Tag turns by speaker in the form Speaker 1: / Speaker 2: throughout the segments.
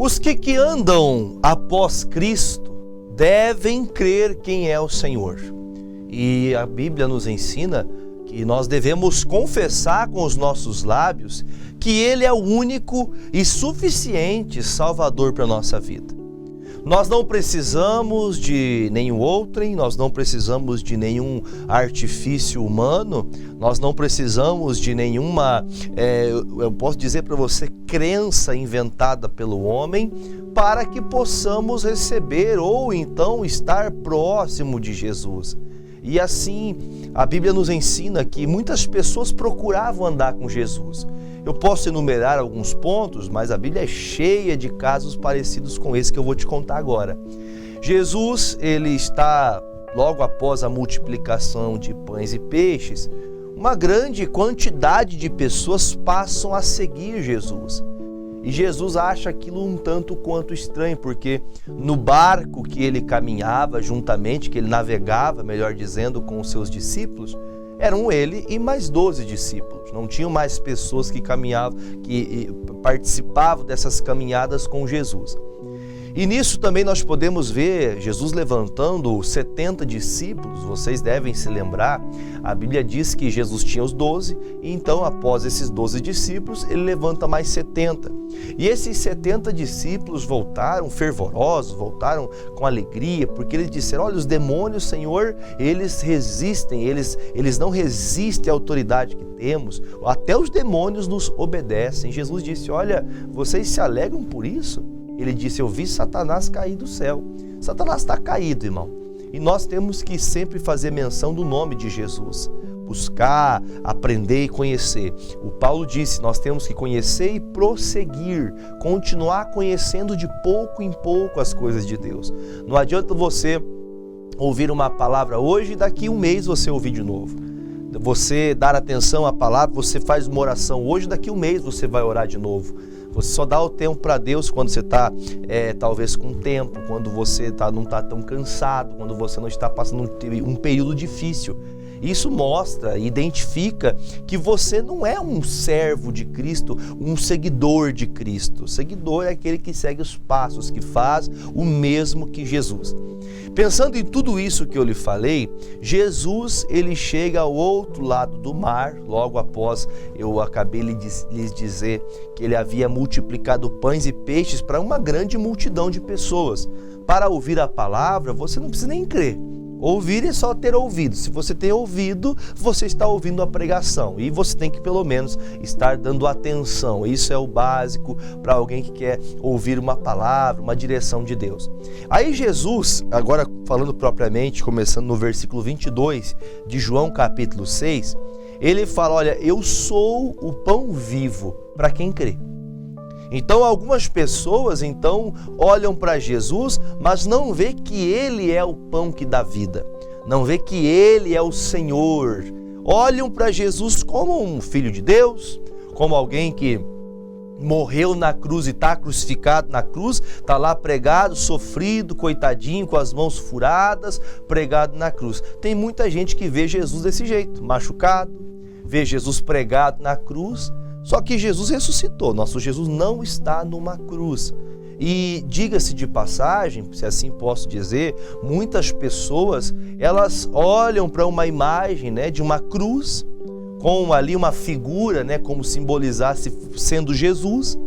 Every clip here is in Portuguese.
Speaker 1: Os que andam após Cristo devem crer quem é o Senhor. E a Bíblia nos ensina que nós devemos confessar com os nossos lábios que Ele é o único e suficiente Salvador para a nossa vida. Nós não precisamos de nenhum outrem, nós não precisamos de nenhum artifício humano, nós não precisamos de nenhuma, eu posso dizer para você, crença inventada pelo homem para que possamos receber ou então estar próximo de Jesus. E assim, a Bíblia nos ensina que muitas pessoas procuravam andar com Jesus. Eu posso enumerar alguns pontos, mas a Bíblia é cheia de casos parecidos com esse que eu vou te contar agora. Jesus, ele está logo após a multiplicação de pães e peixes, uma grande quantidade de pessoas passam a seguir Jesus. E Jesus acha aquilo um tanto quanto estranho, porque no barco que ele caminhava juntamente, que ele navegava, melhor dizendo, com os seus discípulos, eram ele e mais 12 discípulos. Não tinham mais pessoas que caminhavam, que participavam dessas caminhadas com Jesus. E nisso também nós podemos ver Jesus levantando 70 discípulos. Vocês devem se lembrar, a Bíblia diz que Jesus tinha os 12, e então após esses 12 discípulos, ele levanta mais 70. E esses 70 discípulos voltaram fervorosos, voltaram com alegria, porque eles disseram: olha, os demônios, Senhor, eles resistem, eles não resistem à autoridade que temos, até os demônios nos obedecem. Jesus disse: olha, vocês se alegram por isso? Ele disse: eu vi Satanás cair do céu. Satanás está caído, irmão. E nós temos que sempre fazer menção do nome de Jesus. Buscar, aprender e conhecer. O Paulo disse, nós temos que conhecer e prosseguir. Continuar conhecendo de pouco em pouco as coisas de Deus. Não adianta você ouvir uma palavra hoje e daqui um mês você ouvir de novo. Você dar atenção à palavra, você faz uma oração hoje, daqui um mês você vai orar de novo. Você só dá o tempo para Deus quando você está talvez com tempo, quando você não está tão cansado, quando você não está passando um período difícil. Isso mostra, identifica que você não é um servo de Cristo, um seguidor de Cristo. O seguidor é aquele que segue os passos, que faz o mesmo que Jesus. Pensando em tudo isso que eu lhe falei, Jesus, ele chega ao outro lado do mar, logo após eu acabei lhes dizer que ele havia multiplicado pães e peixes para uma grande multidão de pessoas. Para ouvir a palavra, você não precisa nem crer. Ouvir é só ter ouvido. Se você tem ouvido, você está ouvindo a pregação. E você tem que pelo menos estar dando atenção. Isso é o básico para alguém que quer ouvir uma palavra, uma direção de Deus. Aí Jesus, agora falando propriamente, começando no versículo 22 de João capítulo 6, ele fala: olha, eu sou o pão vivo para quem crê. Então algumas pessoas olham para Jesus, mas não vê que Ele é o pão que dá vida, não vê que Ele é o Senhor. Olham para Jesus como um filho de Deus, como alguém que morreu na cruz e está crucificado na cruz, está lá pregado, sofrido, coitadinho, com as mãos furadas, pregado na cruz. Tem muita gente que vê Jesus desse jeito, machucado, vê Jesus pregado na cruz. Só que Jesus ressuscitou, nosso Jesus não está numa cruz. E diga-se de passagem, se assim posso dizer, muitas pessoas, elas olham para uma imagem, de uma cruz, com ali uma figura, como simbolizasse sendo Jesus,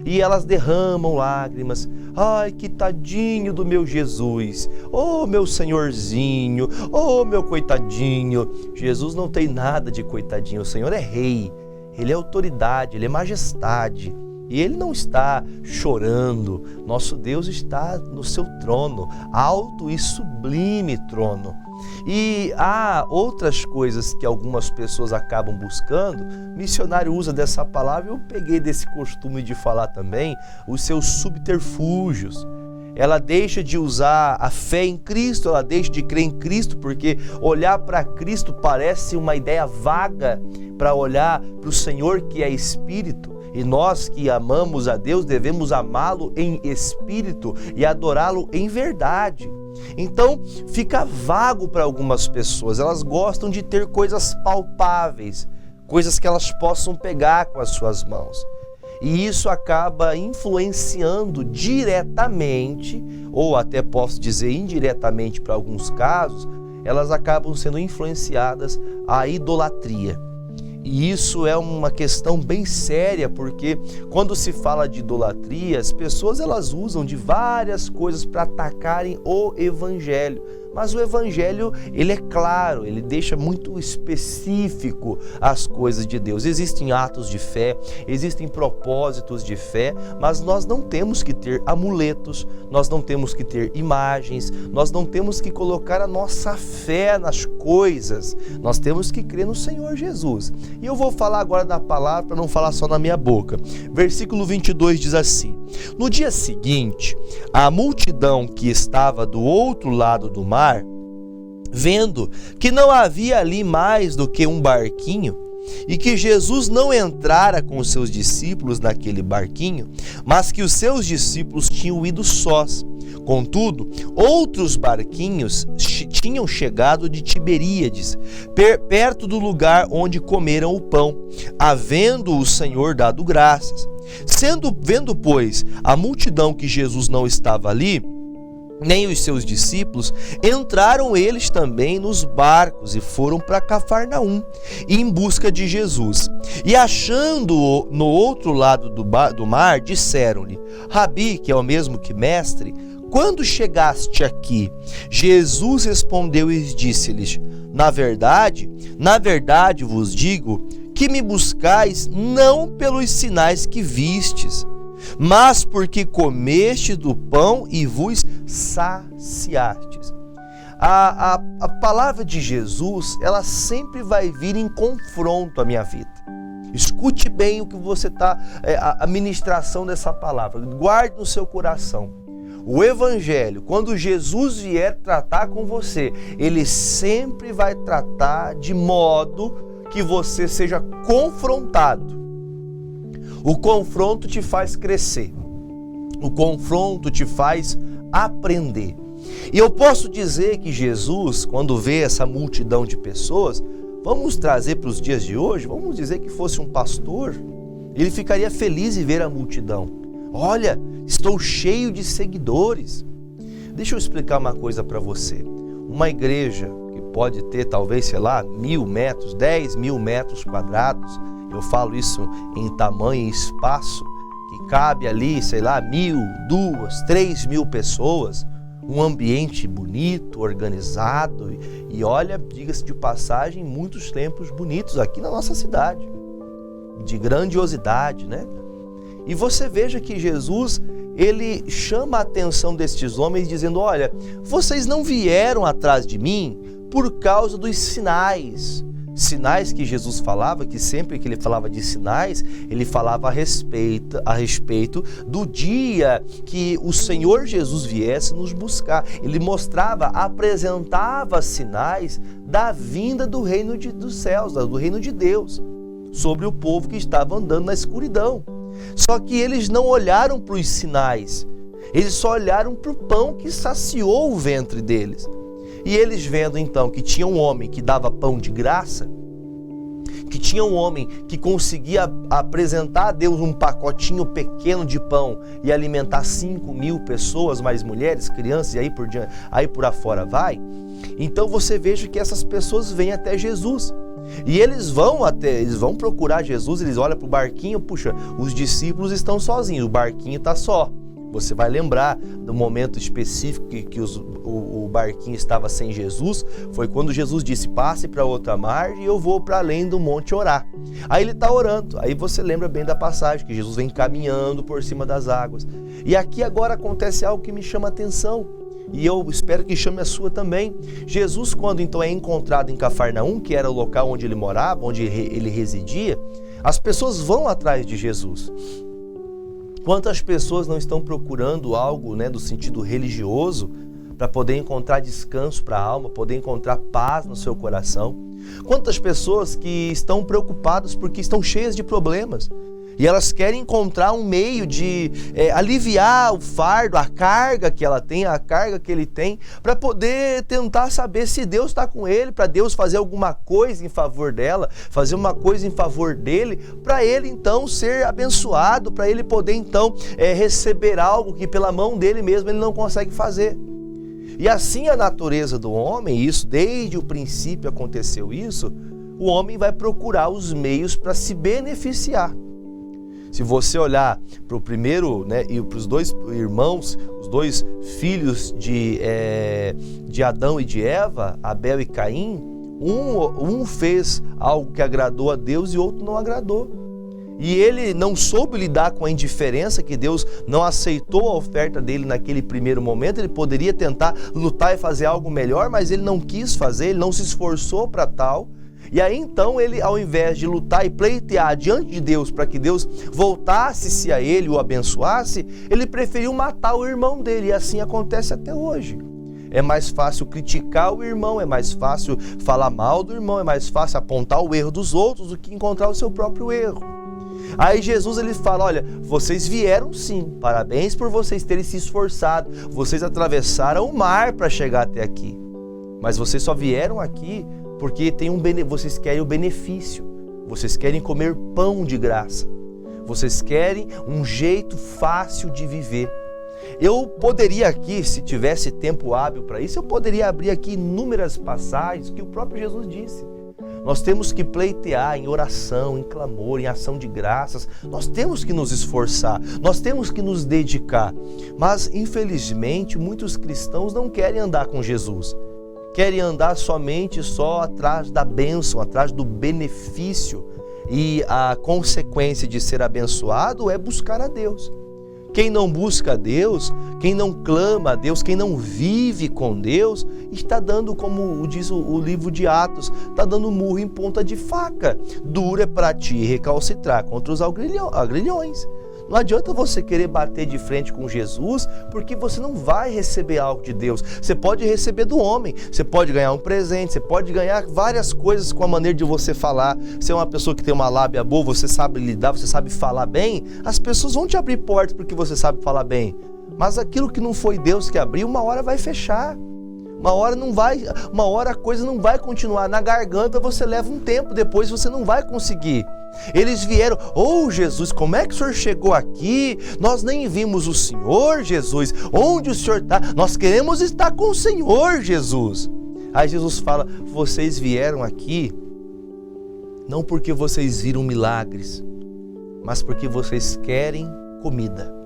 Speaker 1: e elas derramam lágrimas. Ai, que tadinho do meu Jesus, oh meu Senhorzinho, oh meu coitadinho. Jesus não tem nada de coitadinho, o Senhor é rei. Ele é autoridade, Ele é majestade, e Ele não está chorando. Nosso Deus está no seu trono, alto e sublime trono. E há outras coisas que algumas pessoas acabam buscando. O missionário usa dessa palavra, eu peguei desse costume de falar também, os seus subterfúgios. Ela deixa de usar a fé em Cristo, ela deixa de crer em Cristo, porque olhar para Cristo parece uma ideia vaga para olhar para o Senhor que é Espírito. E nós que amamos a Deus devemos amá-lo em Espírito e adorá-lo em verdade. Então fica vago para algumas pessoas, elas gostam de ter coisas palpáveis, coisas que elas possam pegar com as suas mãos. e isso acaba influenciando diretamente, ou até posso dizer indiretamente para alguns casos, elas acabam sendo influenciadas à idolatria. E isso é uma questão bem séria, porque quando se fala de idolatria, as pessoas elas usam de várias coisas para atacarem o evangelho. Mas o evangelho, ele é claro, ele deixa muito específico as coisas de Deus. Existem atos de fé, existem propósitos de fé, mas nós não temos que ter amuletos, nós não temos que ter imagens, nós não temos que colocar a nossa fé nas coisas, nós temos que crer no Senhor Jesus. E eu vou falar agora da palavra para não falar só na minha boca. Versículo 22 diz assim: no dia seguinte, a multidão que estava do outro lado do mar, vendo que não havia ali mais do que um barquinho e que Jesus não entrara com os seus discípulos naquele barquinho, mas que os seus discípulos tinham ido sós. Contudo, outros barquinhos tinham chegado de Tiberíades, perto do lugar onde comeram o pão, havendo o Senhor dado graças. Vendo, pois, a multidão que Jesus não estava ali, nem os seus discípulos, entraram eles também nos barcos e foram para Cafarnaum em busca de Jesus. E achando-o no outro lado do mar, disseram-lhe: Rabi, que é o mesmo que mestre, quando chegaste aqui? Jesus respondeu e disse-lhes: na verdade vos digo que me buscais não pelos sinais que vistes, mas porque comeste do pão e vos saciastes. A palavra de Jesus, ela sempre vai vir em confronto à minha vida. Escute bem o que você está, a ministração dessa palavra, guarde no seu coração. O evangelho, quando Jesus vier tratar com você, ele sempre vai tratar de modo que você seja confrontado. O confronto te faz crescer. O confronto te faz aprender. E eu posso dizer que Jesus, quando vê essa multidão de pessoas, vamos trazer para os dias de hoje, vamos dizer que fosse um pastor, ele ficaria feliz em ver a multidão. Olha, estou cheio de seguidores. Deixa eu explicar uma coisa para você. Uma igreja que pode ter talvez, 1.000 metros, 10.000 metros quadrados, eu falo isso em tamanho e espaço, que cabe ali, 1.000, 2.000, 3.000 pessoas, um ambiente bonito, organizado e olha, diga-se de passagem, muitos templos bonitos aqui na nossa cidade, de grandiosidade, né? E você veja que Jesus, ele chama a atenção destes homens dizendo: olha, vocês não vieram atrás de mim por causa dos sinais. Sinais que Jesus falava, que sempre que ele falava de sinais, ele falava a respeito do dia que o Senhor Jesus viesse nos buscar. Ele mostrava, apresentava sinais da vinda do reino dos céus, do reino de Deus, sobre o povo que estava andando na escuridão. Só que eles não olharam para os sinais, eles só olharam para o pão que saciou o ventre deles. E eles vendo então que tinha um homem que dava pão de graça, que tinha um homem que conseguia apresentar a Deus um pacotinho pequeno de pão e alimentar 5.000 pessoas, mais mulheres, crianças, e aí por afora vai. Então você veja que essas pessoas vêm até Jesus. E eles vão procurar Jesus, eles olham para o barquinho, puxa, os discípulos estão sozinhos, o barquinho está só. Você vai lembrar do momento específico que o barquinho estava sem Jesus, foi quando Jesus disse: passe para outra margem e eu vou para além do monte orar. Aí ele está orando, aí você lembra bem da passagem, que Jesus vem caminhando por cima das águas. E aqui agora acontece algo que me chama a atenção, e eu espero que chame a sua também. Jesus, quando então é encontrado em Cafarnaum, que era o local onde ele morava, onde ele residia, as pessoas vão atrás de Jesus. Quantas pessoas não estão procurando algo, do sentido religioso, para poder encontrar descanso para a alma, poder encontrar paz no seu coração? Quantas pessoas que estão preocupadas porque estão cheias de problemas? E elas querem encontrar um meio de aliviar o fardo, a carga que ela tem, a carga que ele tem, para poder tentar saber se Deus está com ele, para Deus fazer alguma coisa em favor dela, fazer uma coisa em favor dele, para ele então ser abençoado, para ele poder então receber algo que pela mão dele mesmo ele não consegue fazer. E assim a natureza do homem, isso desde o princípio aconteceu isso, o homem vai procurar os meios para se beneficiar. Se você olhar para o primeiro, e para os dois irmãos, os dois filhos de Adão e de Eva, Abel e Caim, um fez algo que agradou a Deus e o outro não agradou. E ele não soube lidar com a indiferença, que Deus não aceitou a oferta dele naquele primeiro momento. Ele poderia tentar lutar e fazer algo melhor, mas ele não quis fazer, ele não se esforçou para tal. E aí então ele, ao invés de lutar e pleitear diante de Deus para que Deus voltasse-se a ele, o abençoasse, ele preferiu matar o irmão dele. E assim acontece até hoje. É mais fácil criticar o irmão, é mais fácil falar mal do irmão, é mais fácil apontar o erro dos outros do que encontrar o seu próprio erro. Aí Jesus ele fala, olha, vocês vieram sim, parabéns por vocês terem se esforçado, vocês atravessaram o mar para chegar até aqui, mas vocês só vieram aqui porque vocês querem o benefício, vocês querem comer pão de graça, vocês querem um jeito fácil de viver. Eu poderia aqui, se tivesse tempo hábil para isso, eu poderia abrir aqui inúmeras passagens que o próprio Jesus disse. Nós temos que pleitear em oração, em clamor, em ação de graças. Nós temos que nos esforçar, nós temos que nos dedicar. Mas, infelizmente, muitos cristãos não querem andar com Jesus. Querem andar somente atrás da bênção, atrás do benefício. E a consequência de ser abençoado é buscar a Deus. Quem não busca a Deus, quem não clama a Deus, quem não vive com Deus, está dando, como diz o livro de Atos, está dando murro em ponta de faca. Duro é para ti recalcitrar contra os agrilhões. Não adianta você querer bater de frente com Jesus, porque você não vai receber algo de Deus. Você pode receber do homem, você pode ganhar um presente, você pode ganhar várias coisas com a maneira de você falar. Se é uma pessoa que tem uma lábia boa, você sabe lidar, você sabe falar bem, as pessoas vão te abrir portas porque você sabe falar bem. Mas aquilo que não foi Deus que abriu, uma hora vai fechar. Uma hora a coisa não vai continuar. Na garganta você leva um tempo, depois você não vai conseguir. Eles vieram, Jesus, como é que o Senhor chegou aqui? Nós nem vimos o Senhor, Jesus. Onde o Senhor está? Nós queremos estar com o Senhor, Jesus. Aí Jesus fala, vocês vieram aqui não porque vocês viram milagres, mas porque vocês querem comida.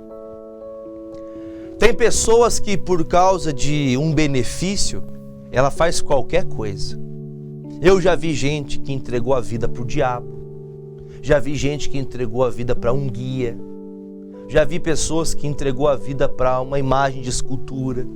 Speaker 1: Tem pessoas que por causa de um benefício, ela faz qualquer coisa. Eu já vi gente que entregou a vida para o diabo. Já vi gente que entregou a vida para um guia. Já vi pessoas que entregou a vida para uma imagem de escultura.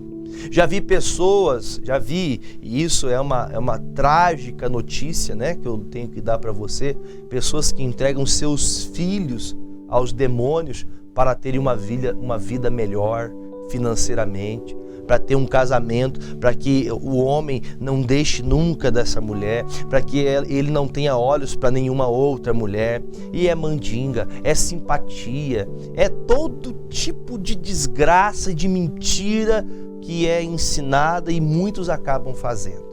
Speaker 1: E isso é uma trágica notícia, que eu tenho que dar para você, pessoas que entregam seus filhos aos demônios para terem uma vida melhor financeiramente, para ter um casamento, para que o homem não deixe nunca dessa mulher, para que ele não tenha olhos para nenhuma outra mulher. E é mandinga, é simpatia, é todo tipo de desgraça e de mentira que é ensinada e muitos acabam fazendo.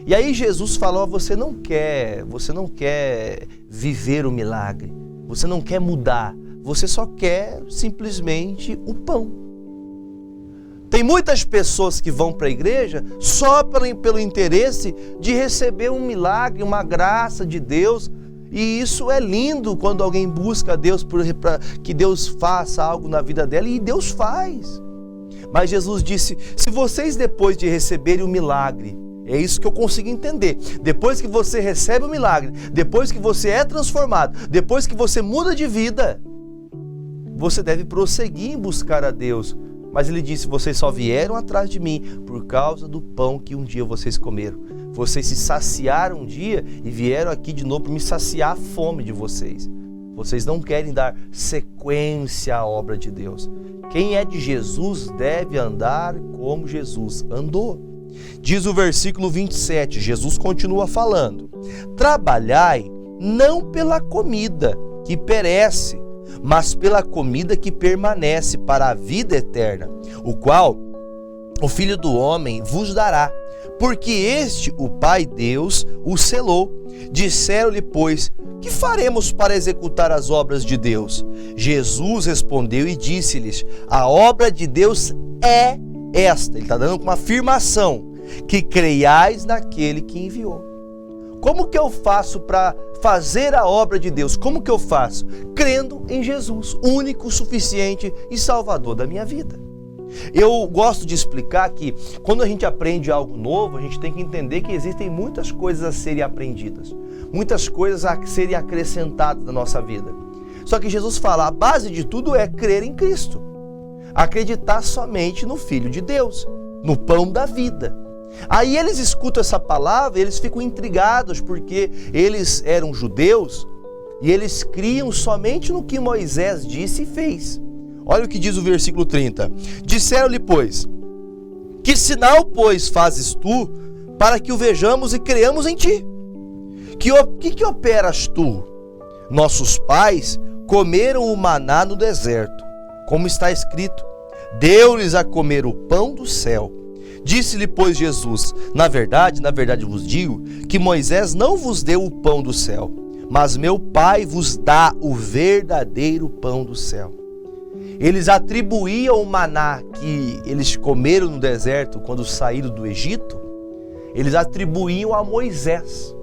Speaker 1: E aí Jesus falou, você não quer viver o milagre, você não quer mudar, você só quer simplesmente o pão. Tem muitas pessoas que vão para a igreja só pelo interesse de receber um milagre, uma graça de Deus. E isso é lindo quando alguém busca a Deus para que Deus faça algo na vida dela, e Deus faz. Mas Jesus disse, se vocês depois de receberem o milagre, é isso que eu consigo entender, depois que você recebe o milagre, depois que você é transformado, depois que você muda de vida, você deve prosseguir em buscar a Deus. Mas ele disse, vocês só vieram atrás de mim por causa do pão que um dia vocês comeram. Vocês se saciaram um dia e vieram aqui de novo para me saciar a fome de vocês. Vocês não querem dar sequência à obra de Deus. Quem é de Jesus deve andar como Jesus andou. Diz o versículo 27, Jesus continua falando, trabalhai não pela comida que perece, mas pela comida que permanece para a vida eterna, o qual o Filho do Homem vos dará, porque este, o Pai Deus, o selou. Disseram-lhe, pois, que faremos para executar as obras de Deus? Jesus respondeu e disse-lhes, a obra de Deus é esta, ele está dando uma afirmação, que creiais naquele que enviou. Como que eu faço para fazer a obra de Deus? Como que eu faço? Crendo em Jesus, único, suficiente e salvador da minha vida. Eu gosto de explicar que quando a gente aprende algo novo, a gente tem que entender que existem muitas coisas a serem aprendidas, muitas coisas a serem acrescentadas na nossa vida. Só que Jesus fala, a base de tudo é crer em Cristo, acreditar somente no Filho de Deus, no pão da vida. Aí eles escutam essa palavra e eles ficam intrigados porque eles eram judeus e eles criam somente no que Moisés disse e fez. Olha o que diz o versículo 30. Disseram-lhe, pois, que sinal, pois, fazes tu para que o vejamos e creamos em ti? Que operas tu? Nossos pais comeram o maná no deserto, como está escrito, deu-lhes a comer o pão do céu. Disse-lhe, pois, Jesus, na verdade vos digo, que Moisés não vos deu o pão do céu, mas meu Pai vos dá o verdadeiro pão do céu. Eles atribuíam o maná que eles comeram no deserto quando saíram do Egito, eles atribuíam a Moisés.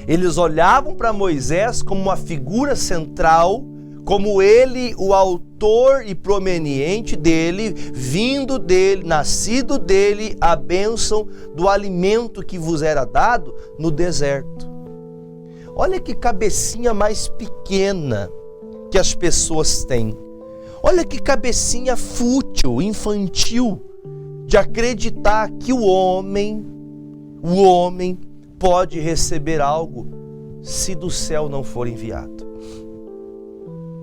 Speaker 1: Eles olhavam para Moisés como uma figura central, como ele, o autor e proveniente dele, vindo dele, nascido dele, a bênção do alimento que vos era dado no deserto. Olha que cabecinha mais pequena que as pessoas têm. Olha que cabecinha fútil, infantil, de acreditar que o homem pode receber algo se do céu não for enviado.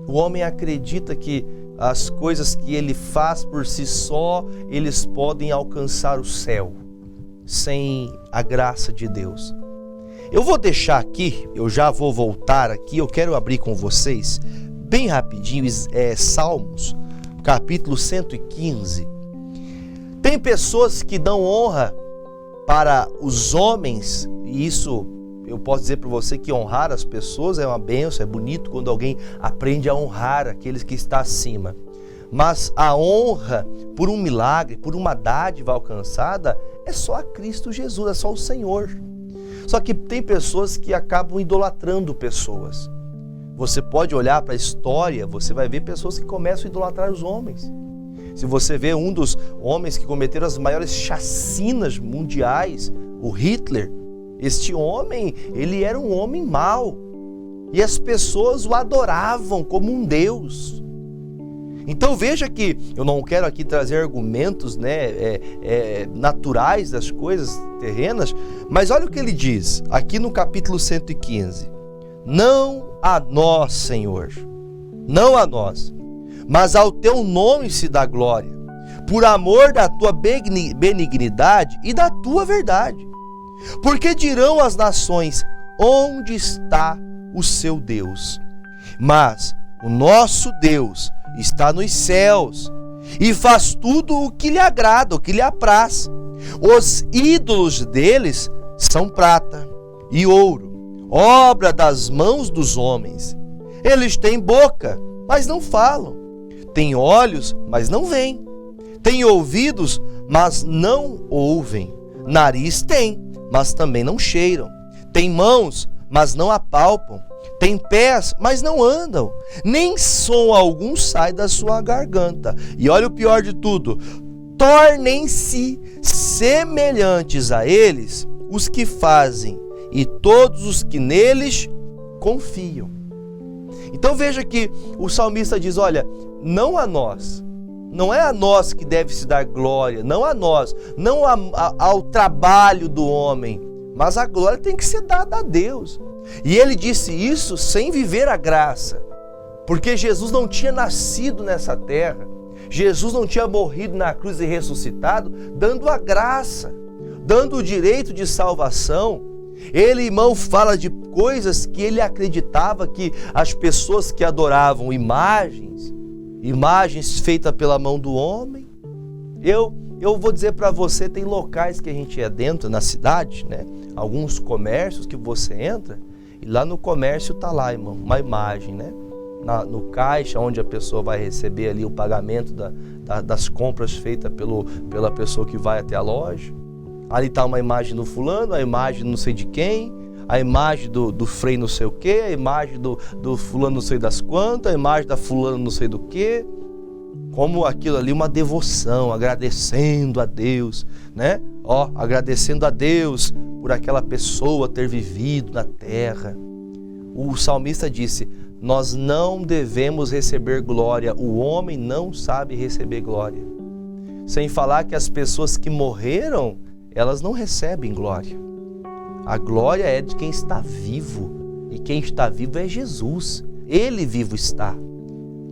Speaker 1: O homem acredita que as coisas que ele faz por si só, eles podem alcançar o céu, sem a graça de Deus. Eu vou deixar aqui, eu já vou voltar aqui, eu quero abrir com vocês, bem rapidinho, Salmos, capítulo 115. Tem pessoas que dão honra para os homens, e isso eu posso dizer para você que honrar as pessoas é uma bênção, é bonito quando alguém aprende a honrar aqueles que estão acima. Mas a honra por um milagre, por uma dádiva alcançada, é só a Cristo Jesus, é só o Senhor. Só que tem pessoas que acabam idolatrando pessoas. Você pode olhar para a história, você vai ver pessoas que começam a idolatrar os homens. Se você vê um dos homens que cometeram as maiores chacinas mundiais, o Hitler, este homem, ele era um homem mau. E as pessoas o adoravam como um Deus. Então veja que eu não quero aqui trazer argumentos naturais das coisas terrenas, mas olha o que ele diz aqui no capítulo 115. Não a nós, Senhor, não a nós, mas ao teu nome se dá glória, por amor da tua benignidade e da tua verdade. Porque dirão as nações, onde está o seu Deus? Mas o nosso Deus está nos céus e faz tudo o que lhe agrada, o que lhe apraz. Os ídolos deles são prata e ouro, obra das mãos dos homens. Eles têm boca, mas não falam. Têm olhos, mas não veem. Têm ouvidos, mas não ouvem. Nariz tem, mas também não cheiram. Têm mãos, mas não apalpam. Têm pés, mas não andam. Nem som algum sai da sua garganta. E olha o pior de tudo. Tornem-se semelhantes a eles os que fazem e todos os que neles confiam. Então veja que o salmista diz, olha, não a nós, não é a nós que deve se dar glória, não a nós, não ao trabalho do homem, mas a glória tem que ser dada a Deus. E ele disse isso sem viver a graça, porque Jesus não tinha nascido nessa terra, Jesus não tinha morrido na cruz e ressuscitado, dando a graça, dando o direito de salvação, Ele, irmão, fala de coisas que ele acreditava que as pessoas que adoravam imagens feitas pela mão do homem. Eu vou dizer para você, tem locais que a gente entra na cidade, né? Alguns comércios que você entra e lá no comércio tá lá, irmão, uma imagem, né? No caixa onde a pessoa vai receber ali o pagamento das compras feitas pela pessoa que vai até a loja. Ali tá uma imagem do fulano, a imagem não sei de quem, a imagem do freio não sei o que, a imagem do fulano não sei das quantas, a imagem da fulano não sei do que. Como aquilo ali, uma devoção, agradecendo a Deus, né? Agradecendo a Deus por aquela pessoa ter vivido na terra. O salmista disse: nós não devemos receber glória, o homem não sabe receber glória. Sem falar que as pessoas que morreram, elas não recebem glória. A glória é de quem está vivo, e quem está vivo é Jesus. Ele vivo está.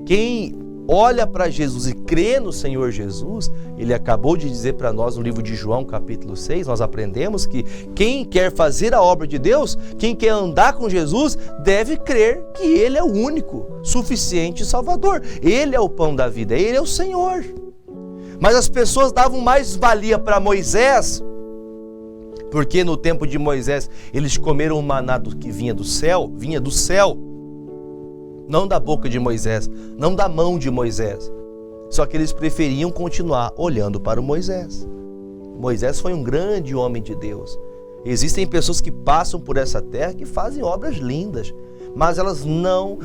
Speaker 1: Quem olha para Jesus e crê no Senhor Jesus, ele acabou de dizer para nós no livro de João, capítulo 6, nós aprendemos que quem quer fazer a obra de Deus, quem quer andar com Jesus, deve crer que Ele é o único, suficiente Salvador. Ele é o pão da vida, Ele é o Senhor. Mas as pessoas davam mais valia para Moisés, porque no tempo de Moisés eles comeram o maná que vinha do céu, não da boca de Moisés, não da mão de Moisés. Só que eles preferiam continuar olhando para o Moisés. Moisés foi um grande homem de Deus. Existem pessoas que passam por essa terra que fazem obras lindas, mas elas não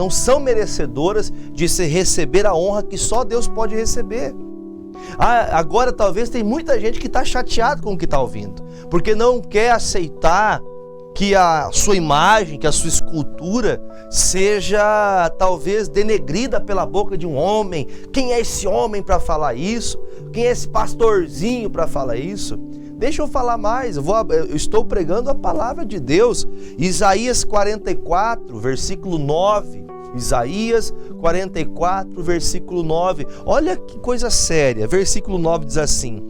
Speaker 1: são merecedoras de se receber a honra que só Deus pode receber. Agora talvez tem muita gente que está chateado com o que está ouvindo, porque não quer aceitar que a sua imagem, que a sua escultura seja talvez denegrida pela boca de um homem. Quem é esse homem para falar isso? Quem é esse pastorzinho para falar isso? Deixa eu falar mais, eu estou pregando a palavra de Deus. Isaías 44, versículo 9. Isaías 44, versículo 9. Olha que coisa séria. Versículo 9 diz assim: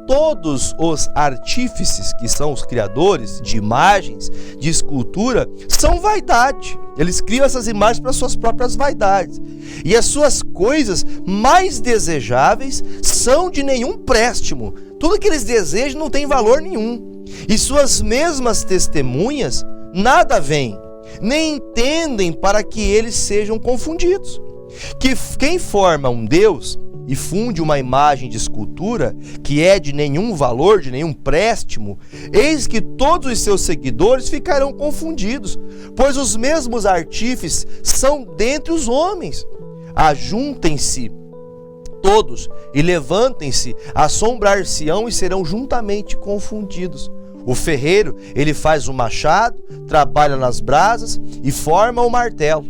Speaker 1: todos os artífices, que são os criadores de imagens, de escultura, são vaidade. Eles criam essas imagens para suas próprias vaidades. E as suas coisas mais desejáveis são de nenhum préstimo. Tudo que eles desejam não tem valor nenhum. E suas mesmas testemunhas nada veem, nem entendem para que eles sejam confundidos. Que quem forma um Deus e funde uma imagem de escultura que é de nenhum valor, de nenhum préstimo, eis que todos os seus seguidores ficarão confundidos, pois os mesmos artífices são dentre os homens. Ajuntem-se todos e levantem-se, assombrar-se-ão e serão juntamente confundidos. O ferreiro, ele faz o machado, trabalha nas brasas e forma o martelo,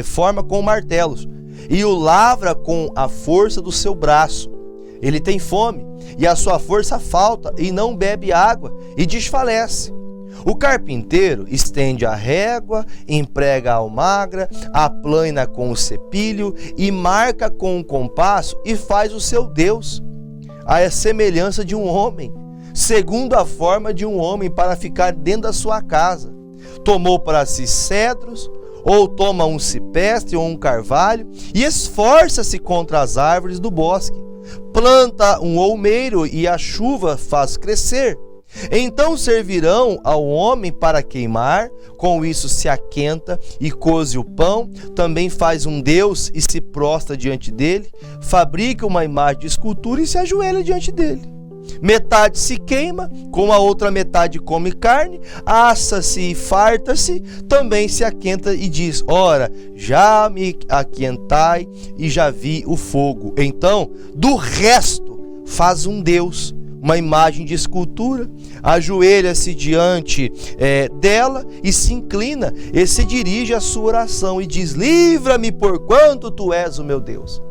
Speaker 1: forma com martelos, e o lavra com a força do seu braço. Ele tem fome, e a sua força falta, e não bebe água, e desfalece. O carpinteiro estende a régua, emprega a almagra, aplana com o cepilho, e marca com o compasso, e faz o seu Deus, à semelhança de um homem, segundo a forma de um homem, para ficar dentro da sua casa. Tomou para si cedros, ou toma um cipestre ou um carvalho, e esforça-se contra as árvores do bosque. Planta um olmeiro, e a chuva faz crescer. Então servirão ao homem para queimar, com isso se aquenta e coze o pão. Também faz um Deus e se prostra diante dele, fabrica uma imagem de escultura e se ajoelha diante dele. Metade se queima, com a outra metade come carne, assa-se e farta-se, também se aquenta e diz: ora, já me aquentai e já vi o fogo. Então, do resto, faz um Deus, uma imagem de escultura, ajoelha-se diante dela e se inclina, e se dirige à sua oração e diz: livra-me, porquanto tu és o meu Deus.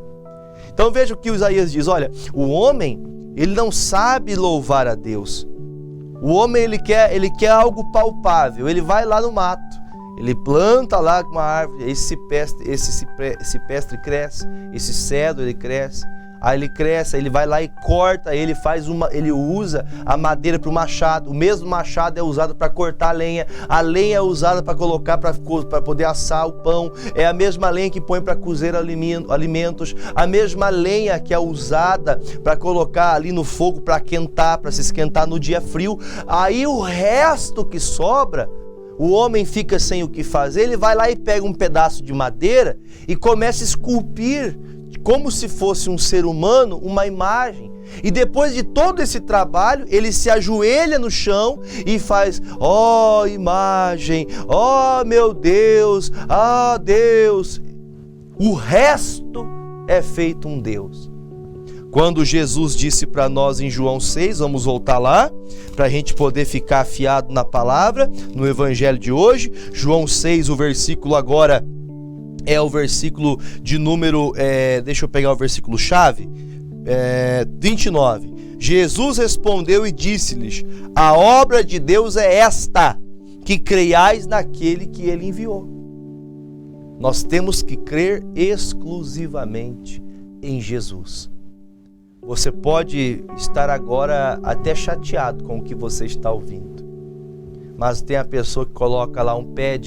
Speaker 1: Então veja o que Isaías diz: olha, o homem, ele não sabe louvar a Deus. O homem, ele quer algo palpável. Ele vai lá no mato, ele planta lá uma árvore, esse cipestre cresce, esse cedro ele cresce, Aí ele cresce, aí ele vai lá e corta, ele usa a madeira para o machado. O mesmo machado é usado para cortar a lenha é usada para colocar para poder assar o pão, é a mesma lenha que põe para cozer alimentos, a mesma lenha que é usada para colocar ali no fogo para quentar, para se esquentar no dia frio. Aí o resto que sobra, o homem fica sem o que fazer, ele vai lá e pega um pedaço de madeira e começa a esculpir, como se fosse um ser humano, uma imagem. E depois de todo esse trabalho, ele se ajoelha no chão e faz: ó imagem, ó meu Deus, ah Deus. O resto é feito um Deus. Quando Jesus disse para nós em João 6, vamos voltar lá, para a gente poder ficar afiado na palavra, no evangelho de hoje. João 6, o versículo agora é o versículo de número, deixa eu pegar o versículo chave, 29. Jesus respondeu e disse-lhes: a obra de Deus é esta, que creiais naquele que ele enviou. Nós temos que crer exclusivamente em Jesus. Você pode estar agora até chateado com o que você está ouvindo, mas tem a pessoa que coloca lá um pé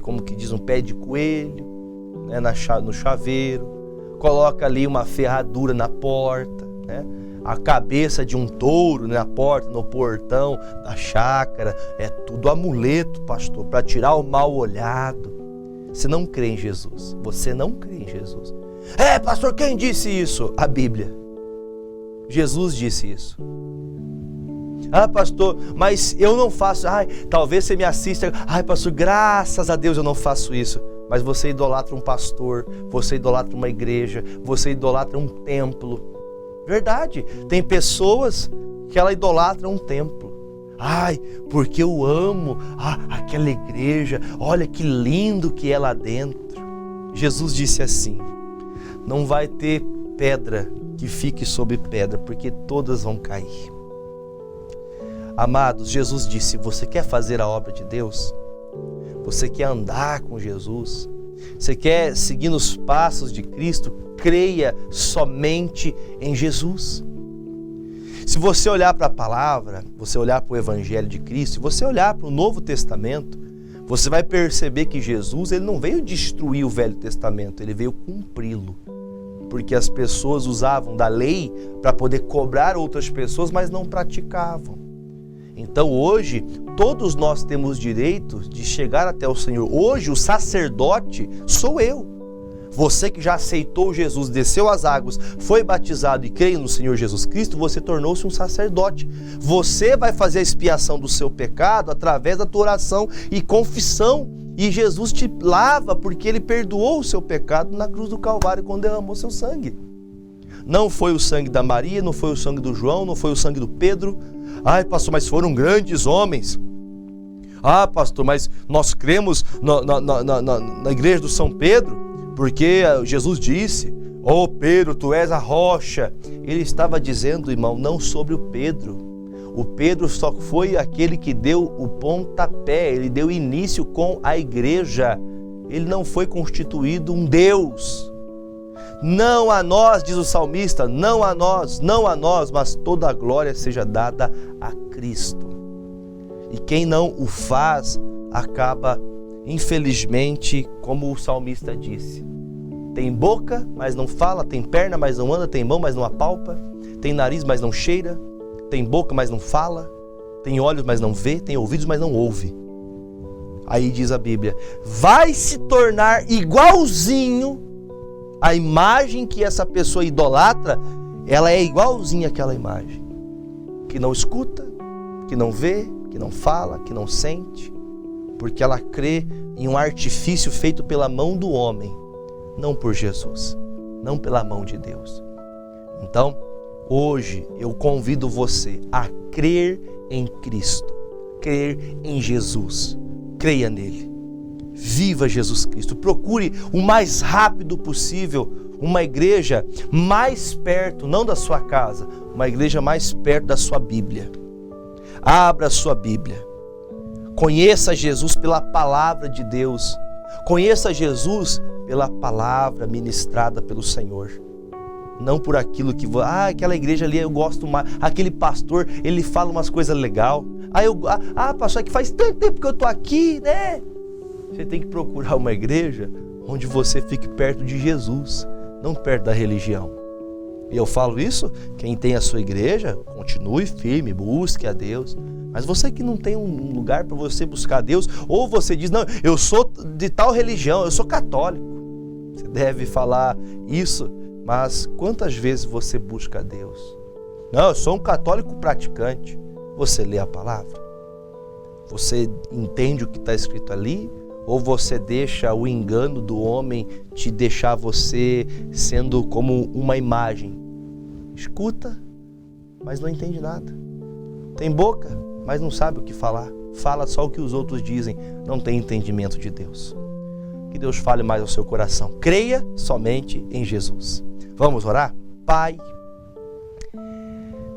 Speaker 1: como que diz, um pé de coelho, né, no chaveiro, coloca ali uma ferradura na porta, né, a cabeça de um touro na porta, no portão da chácara. É tudo amuleto, pastor, para tirar o mal olhado. Você não crê em Jesus. Você não crê em Jesus. Pastor, quem disse isso? A Bíblia. Jesus disse isso. Pastor, mas eu não faço. Talvez você me assista. Pastor, graças a Deus eu não faço isso. Mas você idolatra um pastor, você idolatra uma igreja, você idolatra um templo. Verdade, tem pessoas que ela idolatra um templo. Porque eu amo aquela igreja, olha que lindo que é lá dentro. Jesus disse assim: não vai ter pedra que fique sobre pedra, porque todas vão cair. Amados, Jesus disse: você quer fazer a obra de Deus? Você quer andar com Jesus? Você quer seguir nos passos de Cristo? Creia somente em Jesus. Se você olhar para a palavra, você olhar para o Evangelho de Cristo, se você olhar para o Novo Testamento, você vai perceber que Jesus, ele não veio destruir o Velho Testamento, ele veio cumpri-lo. Porque as pessoas usavam da lei para poder cobrar outras pessoas, mas não praticavam. Então hoje, todos nós temos direito de chegar até o Senhor. Hoje o sacerdote sou eu. Você que já aceitou Jesus, desceu as águas, foi batizado e crê no Senhor Jesus Cristo, você tornou-se um sacerdote. Você vai fazer a expiação do seu pecado através da tua oração e confissão. E Jesus te lava porque Ele perdoou o seu pecado na cruz do Calvário quando derramou seu sangue. Não foi o sangue da Maria, não foi o sangue do João, não foi o sangue do Pedro. Pastor, mas foram grandes homens. Pastor, mas nós cremos na igreja do São Pedro, porque Jesus disse: Pedro, tu és a rocha. Ele estava dizendo, irmão, não sobre o Pedro. O Pedro só foi aquele que deu o pontapé, ele deu início com a igreja. Ele não foi constituído um Deus. Não a nós, diz o salmista, não a nós, mas toda a glória seja dada a Cristo. E quem não o faz, acaba, infelizmente, como o salmista disse: tem boca, mas não fala, tem perna, mas não anda, tem mão, mas não apalpa, tem nariz, mas não cheira, tem boca, mas não fala, tem olhos, mas não vê, tem ouvidos, mas não ouve. Aí diz a Bíblia: vai se tornar igualzinho a imagem que essa pessoa idolatra. Ela é igualzinha àquela imagem, que não escuta, que não vê, que não fala, que não sente, porque ela crê em um artifício feito pela mão do homem, não por Jesus, não pela mão de Deus. Então, hoje eu convido você a crer em Cristo, crer em Jesus, creia nele, viva Jesus Cristo, procure o mais rápido possível uma igreja mais perto, não da sua casa, uma igreja mais perto da sua Bíblia. Abra a sua Bíblia, conheça Jesus pela palavra de Deus, conheça Jesus pela palavra ministrada pelo Senhor. não por aquilo que... aquela igreja ali eu gosto mais, aquele pastor, ele fala umas coisas legais. Pastor, é que faz tanto tempo que eu tô aqui, né? Você tem que procurar uma igreja onde você fique perto de Jesus, não perto da religião. E eu falo isso, quem tem a sua igreja, continue firme, busque a Deus. Mas você que não tem um lugar para você buscar a Deus, ou você diz, não, eu sou de tal religião, eu sou católico. Você deve falar isso, mas quantas vezes você busca a Deus? Não, eu sou um católico praticante. Você lê a palavra? Você entende o que está escrito ali? Ou você deixa o engano do homem te deixar você sendo como uma imagem? Escuta, mas não entende nada. Tem boca, mas não sabe o que falar. Fala só o que os outros dizem. Não tem entendimento de Deus. Que Deus fale mais ao seu coração. Creia somente em Jesus. Vamos orar? Pai,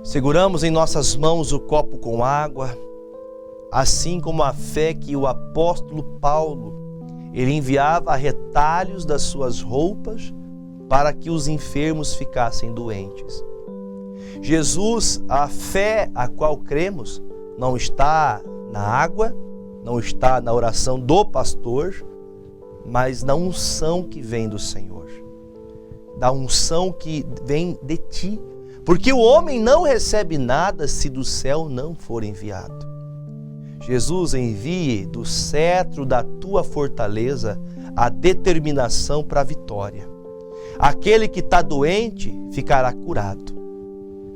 Speaker 1: seguramos em nossas mãos o copo com água, assim como a fé que o apóstolo Paulo, ele enviava a retalhos das suas roupas para que os enfermos ficassem doentes. Jesus, a fé a qual cremos, não está na água, não está na oração do pastor, mas na unção que vem do Senhor, da unção que vem de ti, porque o homem não recebe nada se do céu não for enviado. Jesus, envie do cetro da tua fortaleza a determinação para a vitória. Aquele que está doente ficará curado.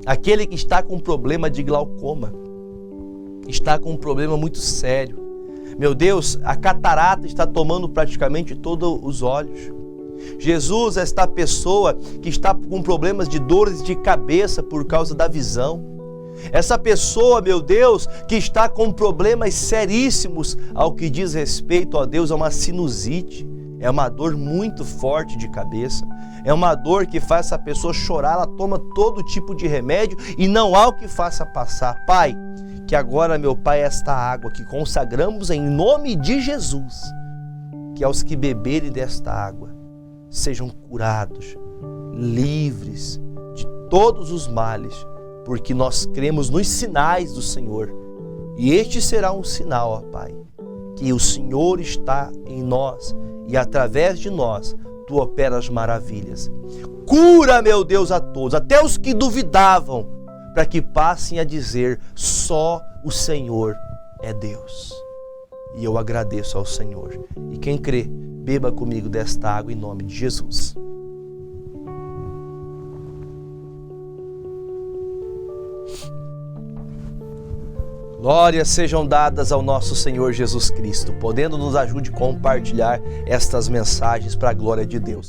Speaker 1: Aquele que está com problema de glaucoma, está com um problema muito sério. Meu Deus, a catarata está tomando praticamente todos os olhos. Jesus, esta pessoa que está com problemas de dores de cabeça por causa da visão. Essa pessoa, meu Deus, que está com problemas seríssimos ao que diz respeito a Deus, a uma sinusite. É uma dor muito forte de cabeça. É uma dor que faz essa pessoa chorar, ela toma todo tipo de remédio e não há o que faça passar. Pai, que agora, meu Pai, esta água que consagramos em nome de Jesus, que aos que beberem desta água sejam curados, livres de todos os males, porque nós cremos nos sinais do Senhor. E este será um sinal, ó Pai, que o Senhor está em nós e através de nós Tu operas maravilhas. Cura, meu Deus, a todos, até os que duvidavam, para que passem a dizer, só o Senhor é Deus. E eu agradeço ao Senhor. E quem crê, beba comigo desta água em nome de Jesus. Glórias sejam dadas ao nosso Senhor Jesus Cristo, podendo nos ajude a compartilhar estas mensagens para a glória de Deus.